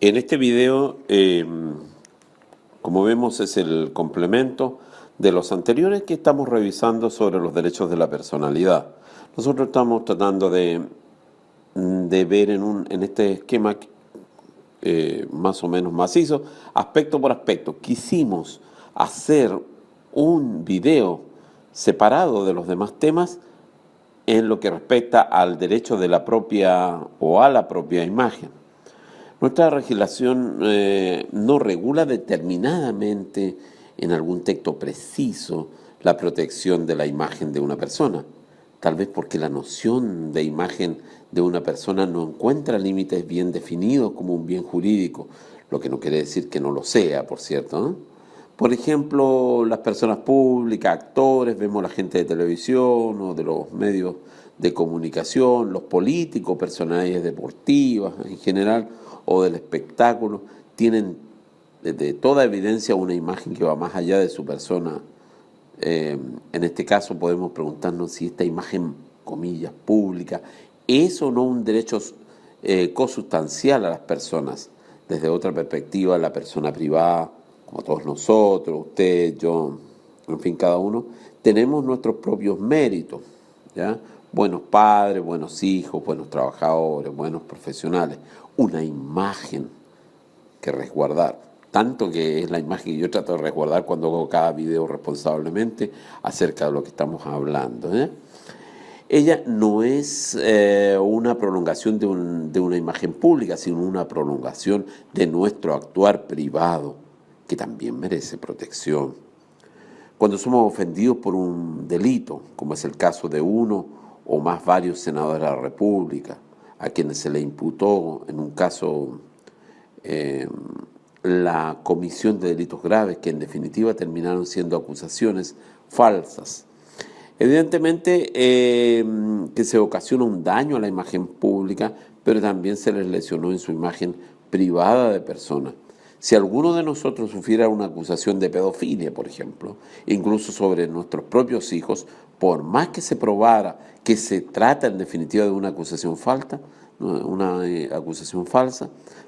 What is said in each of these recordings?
En este video, como vemos, es el complemento de los anteriores que estamos revisando sobre los derechos de la personalidad. Nosotros estamos tratando de ver en este esquema más o menos macizo, aspecto por aspecto. Quisimos hacer un video separado de los demás temas en lo que respecta al derecho de la propia o a la propia imagen. Nuestra legislación no regula determinadamente en algún texto preciso la protección de la imagen de una persona, tal vez porque la noción de imagen de una persona no encuentra límites bien definidos como un bien jurídico, lo que no quiere decir que no lo sea, por cierto, ¿no? Por ejemplo, las personas públicas, actores, vemos la gente de televisión o de los medios de comunicación, los políticos, personalidades deportivas en general, o del espectáculo, tienen de toda evidencia una imagen que va más allá de su persona. En este caso podemos preguntarnos si esta imagen, comillas, pública, es o no un derecho consustancial a las personas. Desde otra perspectiva, la persona privada, como todos nosotros, usted, yo, en fin, cada uno, tenemos nuestros propios méritos, ¿ya? Buenos padres, buenos hijos, buenos trabajadores, buenos profesionales. Una imagen que resguardar. Tanto que es la imagen que yo trato de resguardar cuando hago cada video responsablemente acerca de lo que estamos hablando, ¿eh? Ella no es una prolongación de una imagen pública, sino una prolongación de nuestro actuar privado, que también merece protección. Cuando somos ofendidos por un delito, como es el caso de uno o más varios senadores de la República, a quienes se le imputó en un caso la comisión de delitos graves, que en definitiva terminaron siendo acusaciones falsas. Evidentemente que se ocasiona un daño a la imagen pública, pero también se les lesionó en su imagen privada de persona. Si alguno de nosotros sufriera una acusación de pedofilia, por ejemplo, incluso sobre nuestros propios hijos, por más que se probara que se trata en definitiva de una acusación falsa,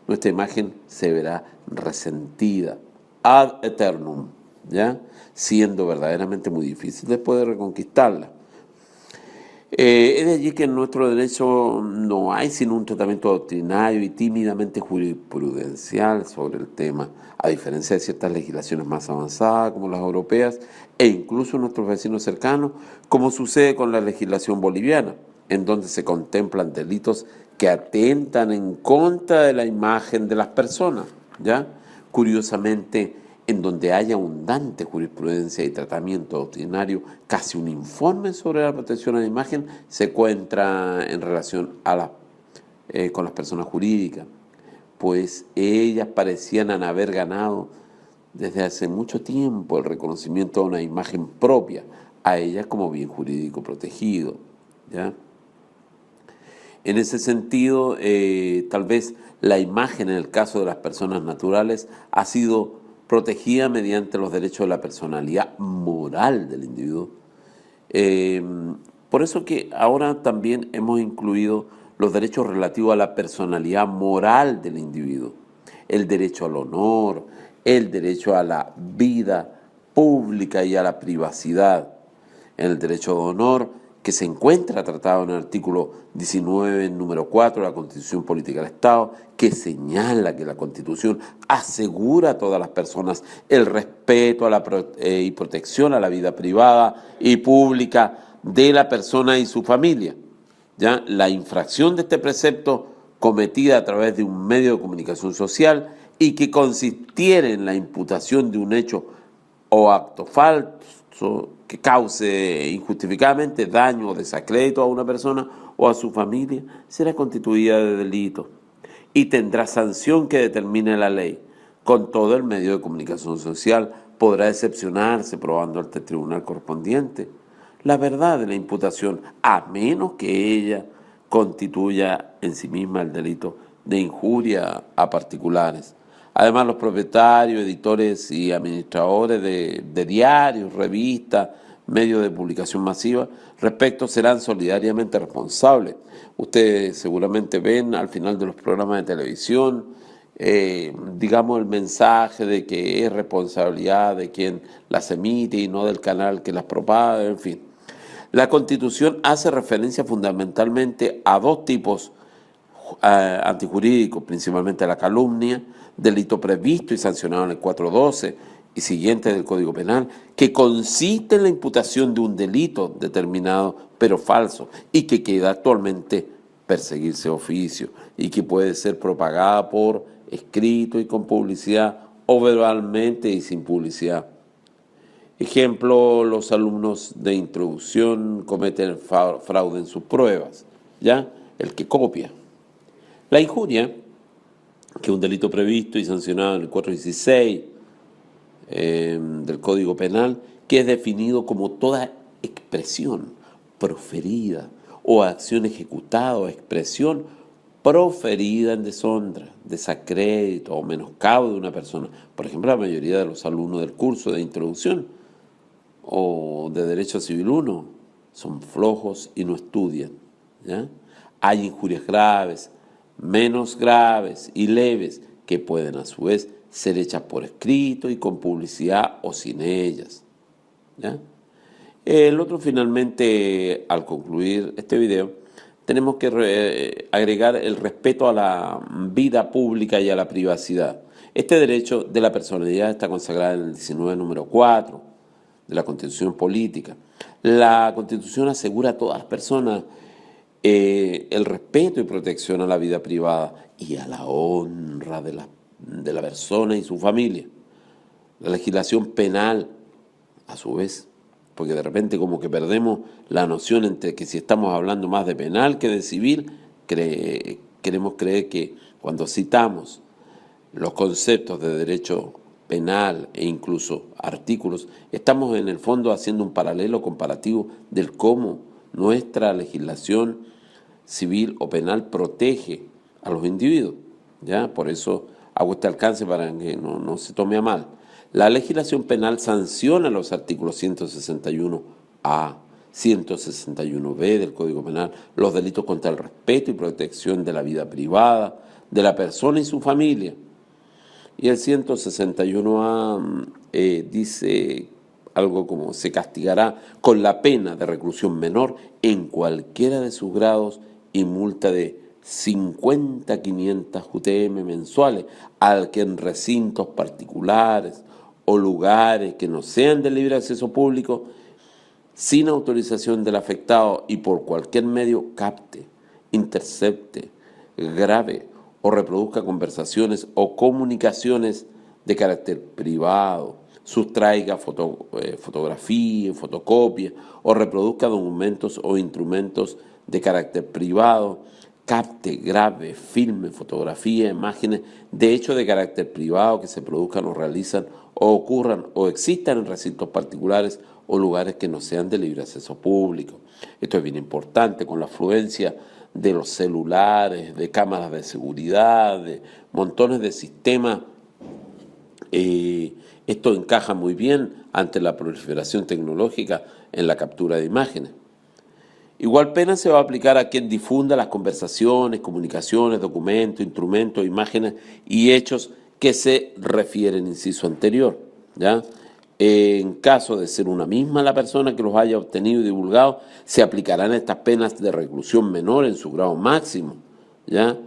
nuestra imagen se verá resentida ad eternum, ¿ya? Siendo verdaderamente muy difícil después de reconquistarla. Es de allí que en nuestro derecho no hay sino un tratamiento doctrinario y tímidamente jurisprudencial sobre el tema, a diferencia de ciertas legislaciones más avanzadas como las europeas e incluso nuestros vecinos cercanos, como sucede con la legislación boliviana, en donde se contemplan delitos que atentan en contra de la imagen de las personas, ¿ya? Curiosamente, en donde haya abundante jurisprudencia y tratamiento doctrinario, casi un informe sobre la protección a la imagen se encuentra en relación con las personas jurídicas, pues ellas parecían haber ganado desde hace mucho tiempo el reconocimiento de una imagen propia a ellas como bien jurídico protegido, ¿ya? En ese sentido, tal vez la imagen en el caso de las personas naturales ha sido protegida mediante los derechos de la personalidad moral del individuo. Por eso que ahora también hemos incluido los derechos relativos a la personalidad moral del individuo, el derecho al honor, el derecho a la vida pública y a la privacidad, el derecho de honor que se encuentra tratado en el artículo 19, número 4 de la Constitución Política del Estado, que señala que la Constitución asegura a todas las personas el respeto y protección a la vida privada y pública de la persona y su familia. ¿Ya? La infracción de este precepto cometida a través de un medio de comunicación social y que consistiera en la imputación de un hecho o acto falso que cause injustificadamente daño o desacrédito a una persona o a su familia, será constituida de delito y tendrá sanción que determine la ley. Con todo, el medio de comunicación social podrá excepcionarse probando ante el tribunal correspondiente la verdad de la imputación, a menos que ella constituya en sí misma el delito de injuria a particulares. Además, los propietarios, editores y administradores de diarios, revistas, medios de publicación masiva, respecto serán solidariamente responsables. Ustedes seguramente ven al final de los programas de televisión digamos, el mensaje de que es responsabilidad de quien las emite y no del canal que las propaga, en fin. La Constitución hace referencia fundamentalmente a dos tipos antijurídicos, principalmente a la calumnia, delito previsto y sancionado en el 412 y siguiente del Código Penal, que consiste en la imputación de un delito determinado pero falso y que queda actualmente perseguirse de oficio y que puede ser propagada por escrito y con publicidad o verbalmente y sin publicidad. Ejemplo, los alumnos de introducción cometen fraude en sus pruebas, ¿ya? El que copia. La injuria, que es un delito previsto y sancionado en el 416 del Código Penal, que es definido como toda expresión proferida o acción ejecutada o expresión proferida en deshonra, desacrédito o menoscabo de una persona. Por ejemplo, la mayoría de los alumnos del curso de introducción o de Derecho Civil 1 son flojos y no estudian, ¿ya? Hay injurias graves, menos graves y leves que pueden a su vez ser hechas por escrito y con publicidad o sin ellas, ¿ya? El otro, finalmente, al concluir este video, tenemos que agregar el respeto a la vida pública y a la privacidad. Este derecho de la personalidad está consagrado en el 19, número 4 de la Constitución Política. La Constitución asegura a todas las personas el respeto y protección a la vida privada y a la honra de la persona y su familia. La legislación penal, a su vez, porque de repente como que perdemos la noción entre que si estamos hablando más de penal que de civil, queremos creer que cuando citamos los conceptos de derecho penal e incluso artículos, estamos en el fondo haciendo un paralelo comparativo del cómo nuestra legislación civil o penal protege a los individuos, ¿ya? Por eso hago este alcance para que no se tome a mal. La legislación penal sanciona los artículos 161A, 161B del Código Penal, los delitos contra el respeto y protección de la vida privada, de la persona y su familia. Y el 161A dice algo como: se castigará con la pena de reclusión menor en cualquiera de sus grados y multa de 50 a 500 UTM mensuales al que en recintos particulares o lugares que no sean de libre acceso público, sin autorización del afectado y por cualquier medio capte, intercepte, grabe o reproduzca conversaciones o comunicaciones de carácter privado, sustraiga fotografía, fotocopia o reproduzca documentos o instrumentos de carácter privado, capte, grabe, filme, fotografía, imágenes de hechos de carácter privado que se produzcan o realizan o ocurran o existan en recintos particulares o lugares que no sean de libre acceso público. Esto es bien importante con la afluencia de los celulares, de cámaras de seguridad, de montones de sistemas. Esto encaja muy bien ante la proliferación tecnológica en la captura de imágenes. Igual pena se va a aplicar a quien difunda las conversaciones, comunicaciones, documentos, instrumentos, imágenes y hechos que se refieren, inciso anterior, ¿ya? En caso de ser una misma la persona que los haya obtenido y divulgado, se aplicarán estas penas de reclusión menor en su grado máximo, ¿ya?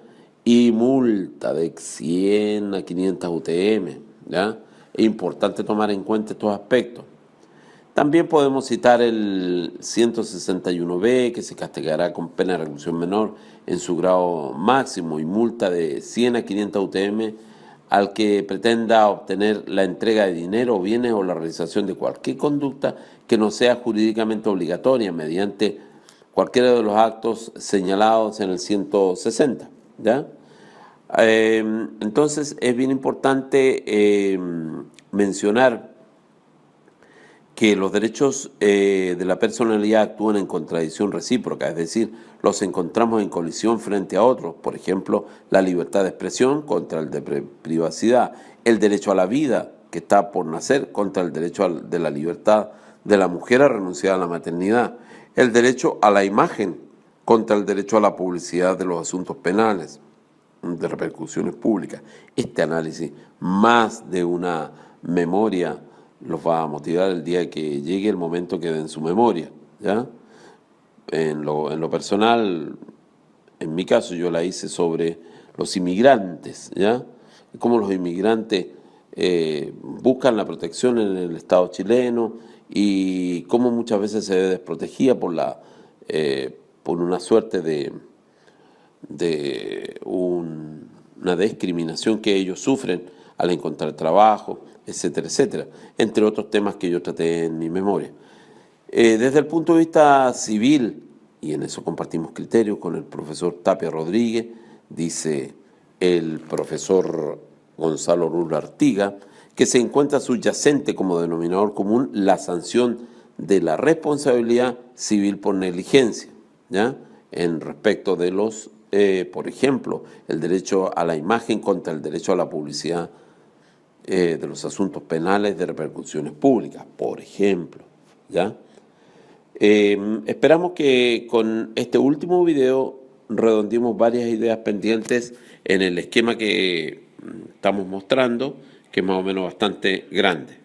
Y multa de 100 a 500 UTM, ¿ya? Es importante tomar en cuenta estos aspectos. También podemos citar el 161B, que se castigará con pena de reclusión menor en su grado máximo y multa de 100 a 500 UTM al que pretenda obtener la entrega de dinero, bienes o la realización de cualquier conducta que no sea jurídicamente obligatoria mediante cualquiera de los actos señalados en el 160, ¿ya? Entonces es bien importante mencionar que los derechos de la personalidad actúan en contradicción recíproca, es decir, los encontramos en colisión frente a otros. Por ejemplo, la libertad de expresión contra el de privacidad, el derecho a la vida, que está por nacer, contra el derecho de la libertad de la mujer a renunciar a la maternidad, el derecho a la imagen contra el derecho a la publicidad de los asuntos penales, de repercusiones públicas. Este análisis, más de una memoria, los va a motivar el día que llegue el momento que den su memoria, ¿ya? En lo personal, en mi caso yo la hice sobre los inmigrantes, ¿ya? Cómo los inmigrantes buscan la protección en el Estado chileno y cómo muchas veces se ve desprotegida por una suerte una discriminación que ellos sufren al encontrar trabajo, etcétera, etcétera, entre otros temas que yo traté en mi memoria. Desde el punto de vista civil, y en eso compartimos criterios con el profesor Tapia Rodríguez, dice el profesor Gonzalo Rulo Artiga, que se encuentra subyacente como denominador común la sanción de la responsabilidad civil por negligencia, ¿ya? En respecto de los, por ejemplo, el derecho a la imagen contra el derecho a la publicidad de los asuntos penales de repercusiones públicas, por ejemplo, ¿ya? Esperamos que con este último video redondeemos varias ideas pendientes en el esquema que estamos mostrando, que es más o menos bastante grande.